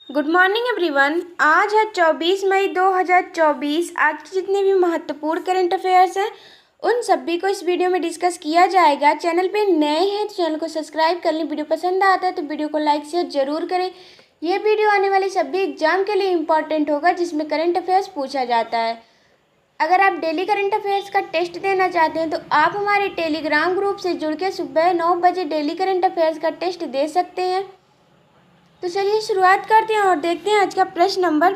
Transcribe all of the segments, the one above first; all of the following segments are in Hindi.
Good morning everyone. आज है 24 मई 2024। आज के जितने भी महत्वपूर्ण करंट अफेयर्स हैं उन सभी को इस वीडियो में डिस्कस किया जाएगा। चैनल पे नए हैं तो चैनल को सब्सक्राइब कर लें। वीडियो पसंद आता है तो वीडियो को लाइक शेयर जरूर करें। ये वीडियो आने वाले सभी एग्जाम के लिए इम्पॉर्टेंट होगा जिसमें करंट अफेयर्स पूछा जाता है। अगर आप डेली करंट अफेयर्स का टेस्ट देना चाहते हैं तो आप हमारे टेलीग्राम ग्रुप से जुड़ के सुबह 9 बजे डेली करंट अफेयर्स का टेस्ट दे सकते हैं। तो चलिए शुरुआत करते हैं और देखते हैं आज का प्रश्न नंबर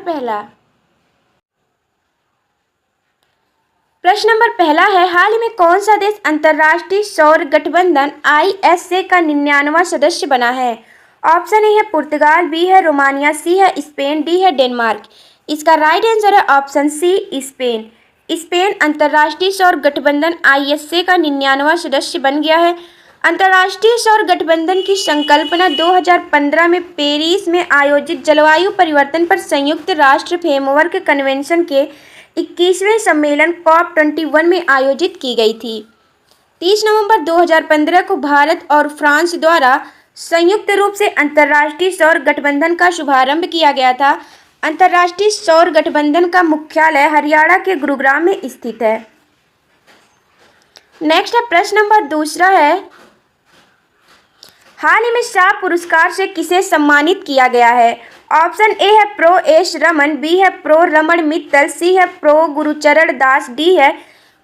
पहला है, हाल ही में कौन सा देश अंतर्राष्ट्रीय सौर गठबंधन ISA का 99वां सदस्य बना है? ऑप्शन ए है पुर्तगाल, बी है रोमानिया, सी है स्पेन, डी है डेनमार्क। इसका राइट आंसर है ऑप्शन सी स्पेन। स्पेन अंतर्राष्ट्रीय सौर गठबंधन ISA का 99वां सदस्य बन गया है। अंतर्राष्ट्रीय सौर गठबंधन की संकल्पना 2015 में पेरिस में आयोजित जलवायु परिवर्तन पर संयुक्त राष्ट्र फ्रेमवर्क कन्वेंशन के 21वें सम्मेलन COP21 में आयोजित की गई थी। 30 नवंबर 2015 को भारत और फ्रांस द्वारा संयुक्त रूप से अंतर्राष्ट्रीय सौर गठबंधन का शुभारंभ किया गया था। अंतर्राष्ट्रीय सौर गठबंधन का मुख्यालय हरियाणा के गुरुग्राम में स्थित है। नेक्स्ट है प्रश्न नंबर दूसरा है, हाल ही में शाह पुरस्कार से किसे सम्मानित किया गया है? ऑप्शन ए है प्रो एस रमन, बी है प्रो रमन मित्तल, सी है प्रो गुरुचरण दास, डी है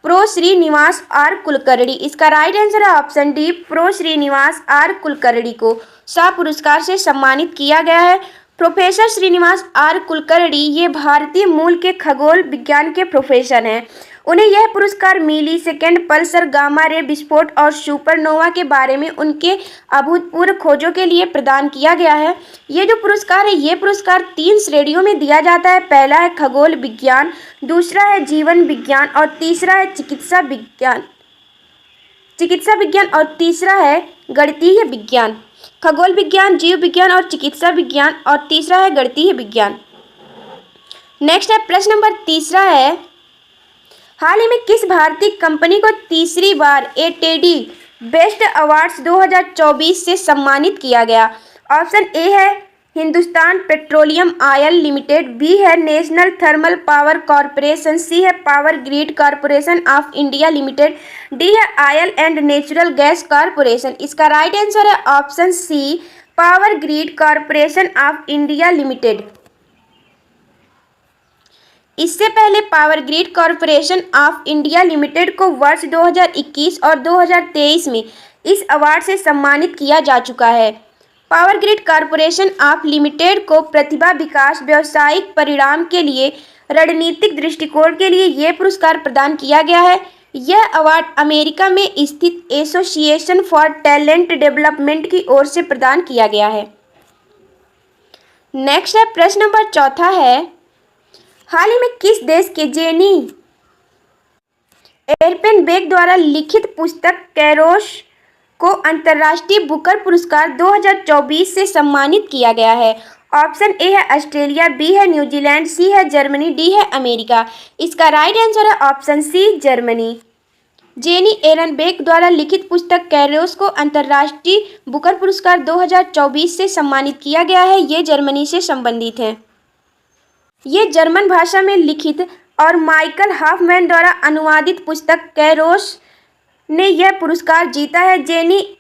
प्रो श्रीनिवास आर कुलकर्णी। इसका राइट आंसर है option D, prof Srinivas R Kulkarni को शाह पुरस्कार से सम्मानित किया गया है। प्रोफेसर श्रीनिवास आर कुलकर्णी ये भारतीय मूल के खगोल विज्ञान के प्रोफेसर हैं। उन्हें यह पुरस्कार मिली सेकेंड पल्सर गामा रे विस्फोट और सुपरनोवा के बारे में उनके अभूतपूर्व खोजों के लिए प्रदान किया गया है। ये जो पुरस्कार है ये पुरस्कार 3 श्रेणियों में दिया जाता है। पहला है खगोल विज्ञान, दूसरा है जीवन विज्ञान और तीसरा है चिकित्सा विज्ञान और तीसरा है गणितीय विज्ञान। खगोल विज्ञान, जीव विज्ञान और चिकित्सा विज्ञान और तीसरा है गणितीय विज्ञान। नेक्स्ट है प्रश्न नंबर तीसरा है, हाल ही में किस भारतीय कंपनी को तीसरी बार ATD बेस्ट अवार्ड्स 2024 से सम्मानित किया गया? ऑप्शन ए है Hindustan petroleum oil limited, B है national thermal power corporation, C है power grid corporation of India limited, D है oil and natural gas corporation. इसका राइट आंसर है option C, power grid corporation of India limited. इससे पहले power grid corporation of India limited को वर्ष 2021 और 2023 में इस अवार्ड से सम्मानित किया जा चुका है। Power grid corporation of limited को प्रतिभा विकास, व्यावसायिक परिणाम के लिए रणनीतिक दृष्टिकोण के लिए यह पुरस्कार प्रदान किया गया है। यह अवार्ड अमेरिका में स्थित एसोसिएशन फॉर टैलेंट डेवलपमेंट की ओर से प्रदान किया गया है। नेक्स्ट है प्रश्न नंबर चौथा है, हाल ही में किस देश के जेनी एरपेनबेक द्वारा लिखित पुस्तक कैरोस को अंतर्राष्ट्रीय बुकर पुरस्कार 2024 से सम्मानित किया गया है? ऑप्शन ए है ऑस्ट्रेलिया, बी है न्यूजीलैंड, सी है जर्मनी, डी है अमेरिका। इसका राइट आंसर है ऑप्शन सी, जर्मनी। जेनी एरनबेक द्वारा लिखित पुस्तक कैरोस को अंतर्राष्ट्रीय बुकर पुरस्कार 2024 से सम्मानित किया गया है। ये जर्मनी से संबंधित है। ये जर्मन भाषा में लिखित और माइकल हॉफमैन द्वारा अनुवादित पुस्तक कैरोस ने यह पुरस्कार जीता है। जेनी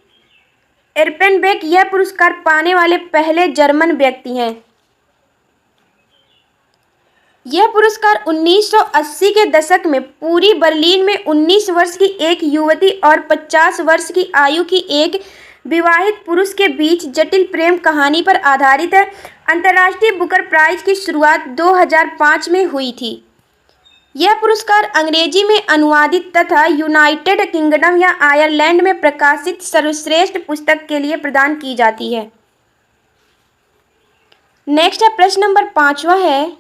एरपेनबेक यह पुरस्कार पाने वाले पहले जर्मन व्यक्ति हैं। यह पुरस्कार 1980 के दशक में पूरी बर्लिन में 19 वर्ष की एक युवती और 50 वर्ष की आयु की एक विवाहित पुरुष के बीच जटिल प्रेम कहानी पर आधारित है। अंतर्राष्ट्रीय बुकर प्राइज की शुरुआत 2005 में हुई थी। यह पुरस्कार अंग्रेजी में अनुवादित तथा यूनाइटेड किंगडम या आयरलैंड में प्रकाशित सर्वश्रेष्ठ पुस्तक के लिए प्रदान की जाती है। नेक्स्ट है प्रश्न नंबर 5वां है,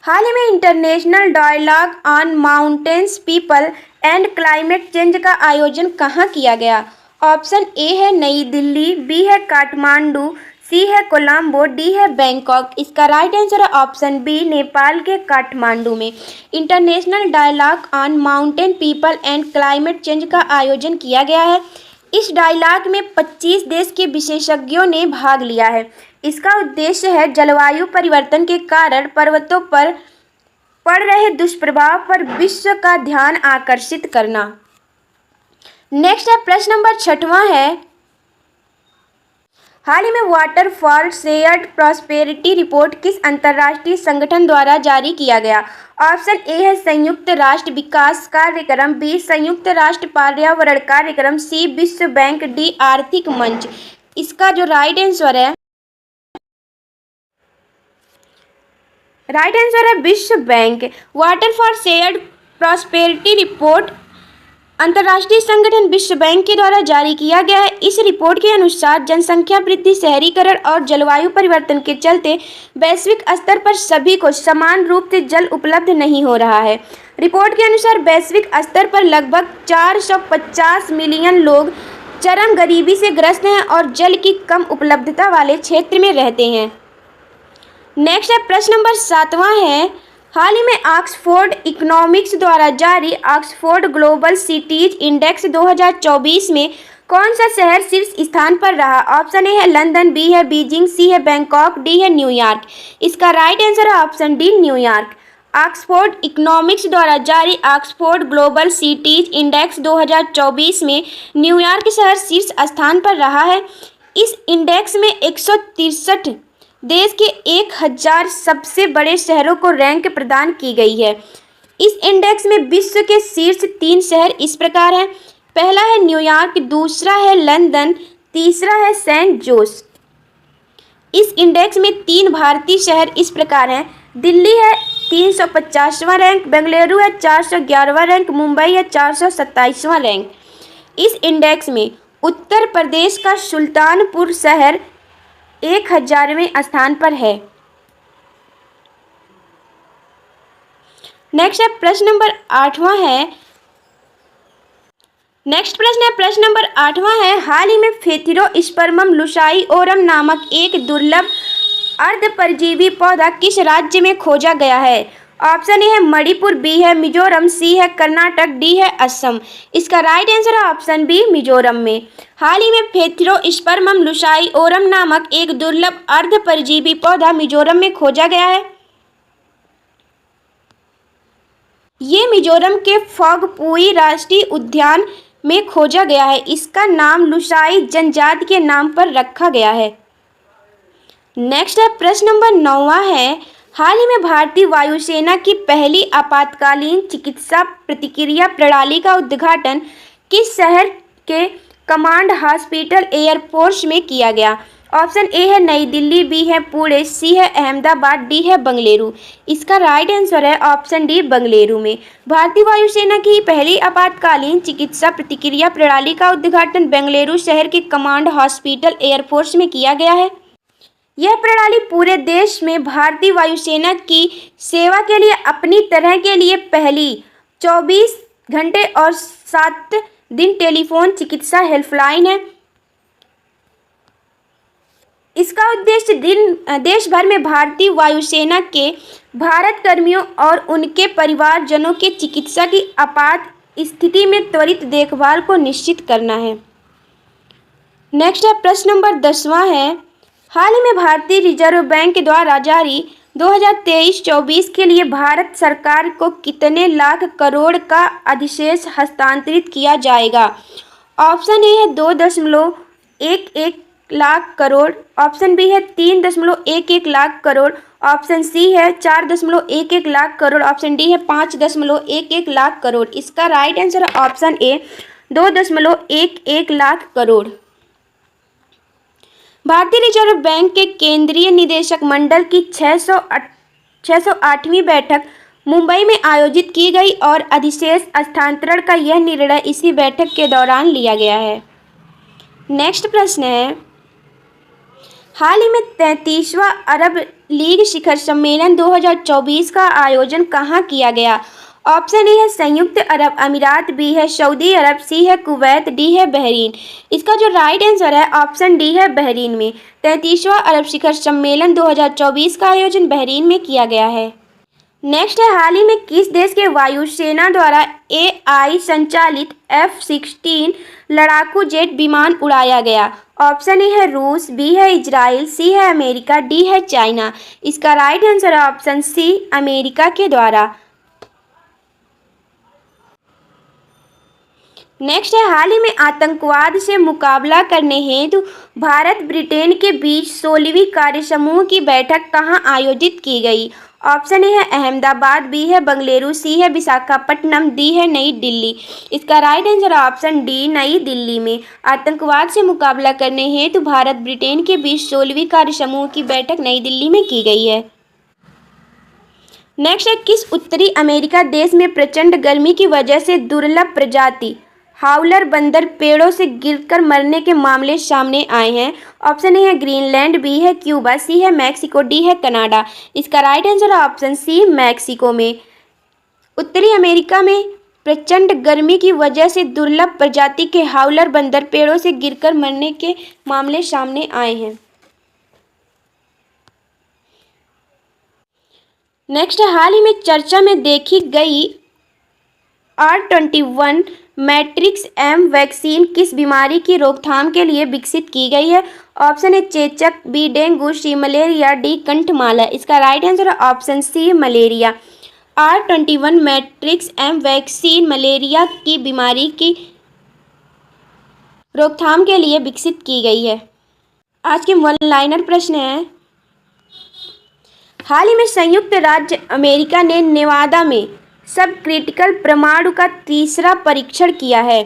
हाल ही में international dialogue on mountains people and climate change का आयोजन कहाँ किया गया? ऑप्शन ए है नई दिल्ली, बी है काठमांडू, सी है कोलंबो, डी है बैंकॉक। इसका राइट आंसर है ऑप्शन बी, नेपाल के काठमांडू में international dialogue on mountain people and climate change का आयोजन किया गया है। इस डायलॉग में 25 देश के विशेषज्ञों ने भाग लिया है। इसका उद्देश्य है जलवायु परिवर्तन के कारण पर्वतों पर पड़ रहे दुष्प्रभाव पर विश्व का ध्यान आकर्षित करना। नेक्स्ट है प्रश्न नंबर 6वां है, हाल ही में water for shared prosperity report किस अंतर्राष्ट्रीय संगठन द्वारा जारी किया गया? ऑप्शन ए है संयुक्त राष्ट्र विकास कार्यक्रम, बी संयुक्त राष्ट्र पर्यावरण कार्यक्रम, सी विश्व बैंक, डी आर्थिक मंच। इसका जो राइट आंसर है विश्व bank. Water for shared prosperity report अंतर्राष्ट्रीय संगठन विश्व बैंक के द्वारा जारी किया गया है। इस रिपोर्ट के अनुसार जनसंख्या वृद्धि, शहरीकरण और जलवायु परिवर्तन के चलते वैश्विक स्तर पर सभी को समान रूप से जल उपलब्ध नहीं हो रहा है। रिपोर्ट के अनुसार वैश्विक स्तर पर लगभग 450 मिलियन लोग चरम गरीबी से ग्रस्त हैं और जल की कम उपलब्धता वाले क्षेत्र में रहते हैं। नेक्स्ट है प्रश्न नंबर 7वां है, हाल ही में ऑक्सफोर्ड इकोनॉमिक्स द्वारा जारी ऑक्सफोर्ड ग्लोबल सिटीज इंडेक्स 2024 में कौन सा शहर शीर्ष स्थान पर रहा? ऑप्शन ए है लंदन, बी है बीजिंग, सी है बैंकॉक, डी है न्यूयॉर्क। इसका राइट आंसर है option D New York. Oxford economics द्वारा जारी ऑक्सफोर्ड ग्लोबल सिटीज इंडेक्स 2024 में न्यूयॉर्क शहर शीर्ष स्थान पर रहा है। इस इंडेक्स में 163 देश के 1000 सबसे बड़े शहरों को रैंक प्रदान की गई है। इस इंडेक्स में विश्व के शीर्ष 3 शहर इस प्रकार हैं। पहला है न्यूयॉर्क, दूसरा है लंदन, तीसरा है सेंट जोस। इस इंडेक्स में 3 भारतीय शहर इस प्रकार हैं, दिल्ली है 350वां रैंक, बेंगलुरु है 411वां रैंक, मुंबई है 427वां रैंक। इस इंडेक्स में उत्तर प्रदेश का सुल्तानपुर शहर 1000वें स्थान पर है। नेक्स्ट है प्रश्न नंबर 8वां है। हाल ही में फेथिरोस्पर्मम लुसाइओरम नामक एक दुर्लभ अर्धपरजीवी पौधा किस राज्य में खोजा गया है? ऑप्शन ए है मणिपुर, बी है मिजोरम, सी है कर्नाटक, डी है असम। इसका राइट आंसर है ऑप्शन बी मिजोरम में। हाल ही में फेथिरोस्पर्मम लुसाइओरम नामक एक दुर्लभ अर्धपरजीवी पौधा मिजोरम में खोजा गया है। ये मिजोरम के फॉगपुई राष्ट्रीय उद्यान में खोजा गया है। इसका नाम लुसाई जनजाति के नाम पर रखा गया है। नेक्स्ट है प्रश्न नंबर 9वां है, हाल ही में भारतीय वायुसेना की पहली आपातकालीन चिकित्सा प्रतिक्रिया प्रणाली का उद्घाटन किस शहर के कमांड हॉस्पिटल एयरफोर्स में किया गया? ऑप्शन ए है नई दिल्ली, बी है पुणे, सी है अहमदाबाद, डी है बंगलुरु। इसका राइट आंसर है ऑप्शन डी बंगलुरु में। भारतीय वायुसेना की पहली आपातकालीन चिकित्सा प्रतिक्रिया प्रणाली का उद्घाटन बेंगलुरु शहर के कमांड हॉस्पिटल एयरफोर्स में किया गया है। यह प्रणाली पूरे देश में भारतीय वायुसेना की सेवा के लिए अपनी तरह के लिए पहली 24 घंटे और 7 दिन टेलीफोन चिकित्सा हेल्पलाइन है। इसका उद्देश्य देश भर में भारतीय वायुसेना के भारत कर्मियों और उनके परिवारजनों के चिकित्सा की आपात स्थिति में त्वरित देखभाल को निश्चित करना है। नेक्स्ट है प्रश्न नंबर 10वां है, हाल ही में भारतीय रिजर्व बैंक द्वारा जारी 2023-24 के लिए भारत सरकार को कितने लाख करोड़ का अधिशेष हस्तांतरित किया जाएगा? ऑप्शन ए है 2.11 लाख करोड़, ऑप्शन बी है 3.11 लाख करोड़, ऑप्शन सी है 4.11 लाख करोड़, ऑप्शन डी है 5.11 लाख करोड़। इसका राइट आंसर है ऑप्शन ए 2.11 लाख करोड़। भारतीय रिजर्व बैंक के केंद्रीय निदेशक मंडल की 608वीं बैठक मुंबई में आयोजित की गई और अधिशेष हस्तांतरण का यह निर्णय इसी बैठक के दौरान लिया गया है। नेक्स्ट प्रश्न है, हाल ही में 33वां अरब लीग शिखर सम्मेलन 2024 का आयोजन कहाँ किया गया? ऑप्शन ए है संयुक्त अरब अमीरात, बी है सऊदी अरब, सी है कुवैत, डी है बहरीन। इसका जो राइट आंसर है ऑप्शन डी है बहरीन में। 33वां अरब शिखर सम्मेलन 2024 का आयोजन बहरीन में किया गया है। नेक्स्ट है, हाल ही में किस देश के वायुसेना द्वारा AI संचालित F-16 लड़ाकू जेट विमान उड़ाया गया? ऑप्शन ए है रूस, बी है इजराइल, सी है अमेरिका, डी है चाइना। इसका राइट आंसर है ऑप्शन सी, अमेरिका के द्वारा। नेक्स्ट है, हाल ही में आतंकवाद से मुकाबला करने हेतु भारत ब्रिटेन के बीच 16वीं कार्यसमूह की बैठक कहाँ आयोजित की गई? ऑप्शन ए है अहमदाबाद, बी है बेंगलुरु, सी है विशाखापट्टनम, डी है नई दिल्ली। इसका राइट आंसर है ऑप्शन डी, नई दिल्ली में आतंकवाद से मुकाबला करने हेतु भारत ब्रिटेन के बीच 16वीं कार्यसमूह की बैठक नई दिल्ली में की गई है। नेक्स्ट है, किस उत्तरी अमेरिका देश में प्रचंड गर्मी की वजह से दुर्लभ प्रजाति हाउलर बंदर पेड़ों से गिरकर मरने के मामले सामने आए हैं? ऑप्शन ए है ग्रीनलैंड, बी है क्यूबा, सी है मैक्सिको, डी है कनाडा। इसका राइट आंसर है ऑप्शन सी, मैक्सिको में उत्तरी अमेरिका में प्रचंड गर्मी की वजह से दुर्लभ प्रजाति के हाउलर बंदर पेड़ों से गिरकर मरने के मामले सामने आए हैं। नेक्स्ट, हाल ही में चर्चा में देखी गई R21 मैट्रिक्स एम वैक्सीन किस बीमारी की रोकथाम के लिए विकसित की गई है? ऑप्शन ए चेचक, B dengue, C malaria, D कंठमाला। इसका राइट आंसर है option C, malaria. R21 matrix M vaccine malaria की बीमारी की रोकथाम के लिए विकसित की गई है। आज के वन लाइनर प्रश्न है, हाल ही में संयुक्त राज्य अमेरिका ने नेवादा में सब क्रिटिकल परमाणु का तीसरा परीक्षण किया है।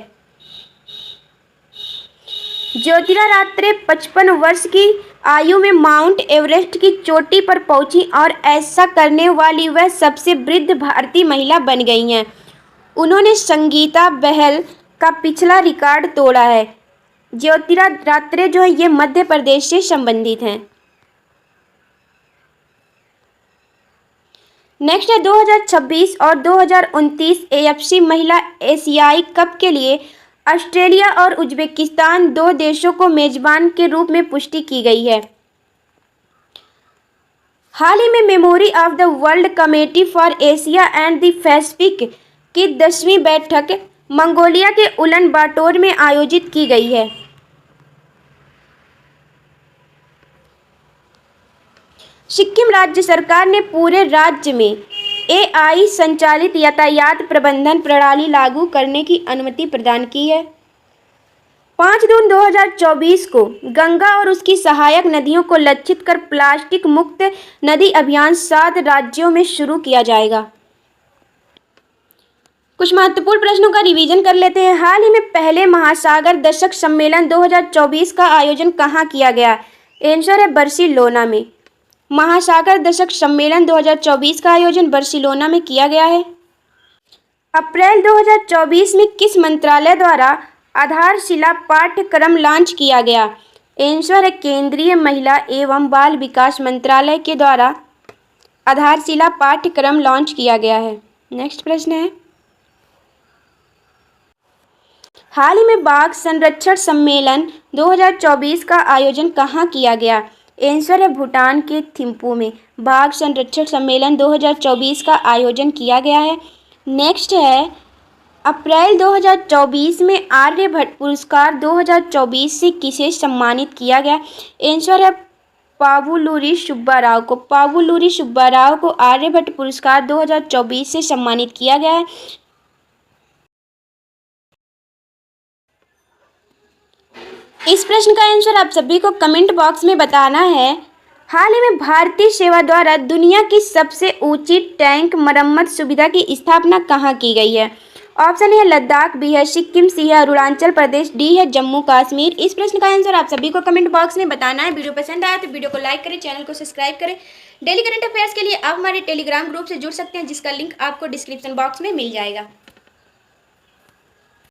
ज्योतिरादित्य 55 वर्ष की आयु में माउंट एवरेस्ट की चोटी पर पहुंची और ऐसा करने वाली वह सबसे वृद्ध भारतीय महिला बन गई हैं। उन्होंने संगीता बहल का पिछला रिकॉर्ड तोड़ा है। ज्योतिरादित्य जो है ये मध्य प्रदेश से संबंधित हैं। नेक्स्ट है, 2026 और 2029 AFC महिला एशियाई कप के लिए ऑस्ट्रेलिया और उज्बेकिस्तान दो देशों को मेजबान के रूप में पुष्टि की गई है। हाल ही में memory of the world committee for Asia and the Pacific की 10वीं बैठक मंगोलिया के उलन बाटोर में आयोजित की गई है। सिक्किम राज्य सरकार ने पूरे राज्य में AI संचालित यातायात प्रबंधन प्रणाली लागू करने की अनुमति प्रदान की है। 5 जून 2024 को गंगा और उसकी सहायक नदियों को लक्षित कर प्लास्टिक मुक्त नदी अभियान 7 राज्यों में शुरू किया जाएगा। कुछ महत्वपूर्ण प्रश्नों का रिवीजन कर लेते हैं। हाल ही में पहले महासागर दशक सम्मेलन 2024 का आयोजन कहाँ किया गया? आंसर है बार्सिलोना में। महासागर दशक सम्मेलन 2024 का आयोजन बार्सिलोना में किया गया है। अप्रैल 2024 में किस मंत्रालय द्वारा आधारशिला पाठ्यक्रम लॉन्च किया गया? आंसर है केंद्रीय महिला एवं बाल विकास मंत्रालय के द्वारा आधारशिला पाठ्यक्रम लॉन्च किया गया है। नेक्स्ट प्रश्न है, हाल ही में बाघ संरक्षण सम्मेलन 2024 का आयोजन कहाँ किया गया? आंसर है भूटान के थिम्पू में बाघ संरक्षण सम्मेलन 2024 का आयोजन किया गया है। नेक्स्ट है, अप्रैल 2024 में आर्यभट्ट पुरस्कार 2024 से किसे सम्मानित किया गया? आंसर है पावुलूरी सुब्बाराव को। पावुलूरी सुब्बाराव को आर्यभट्ट पुरस्कार 2024 से सम्मानित किया गया है। इस प्रश्न का आंसर आप सभी को कमेंट बॉक्स में बताना है। हाल ही में भारतीय सेवा द्वारा दुनिया की सबसे ऊंची टैंक मरम्मत सुविधा की स्थापना कहाँ की गई है? ऑप्शन है लद्दाख, बी है सिक्किम, सी है अरुणाचल प्रदेश, डी है जम्मू कश्मीर। इस प्रश्न का आंसर आप सभी को कमेंट बॉक्स में बताना है। वीडियो पसंद आया तो वीडियो को लाइक करें, चैनल को सब्सक्राइब करें। डेली करंट अफेयर्स के लिए आप हमारे टेलीग्राम ग्रुप से जुड़ सकते हैं, जिसका लिंक आपको डिस्क्रिप्शन बॉक्स में मिल जाएगा।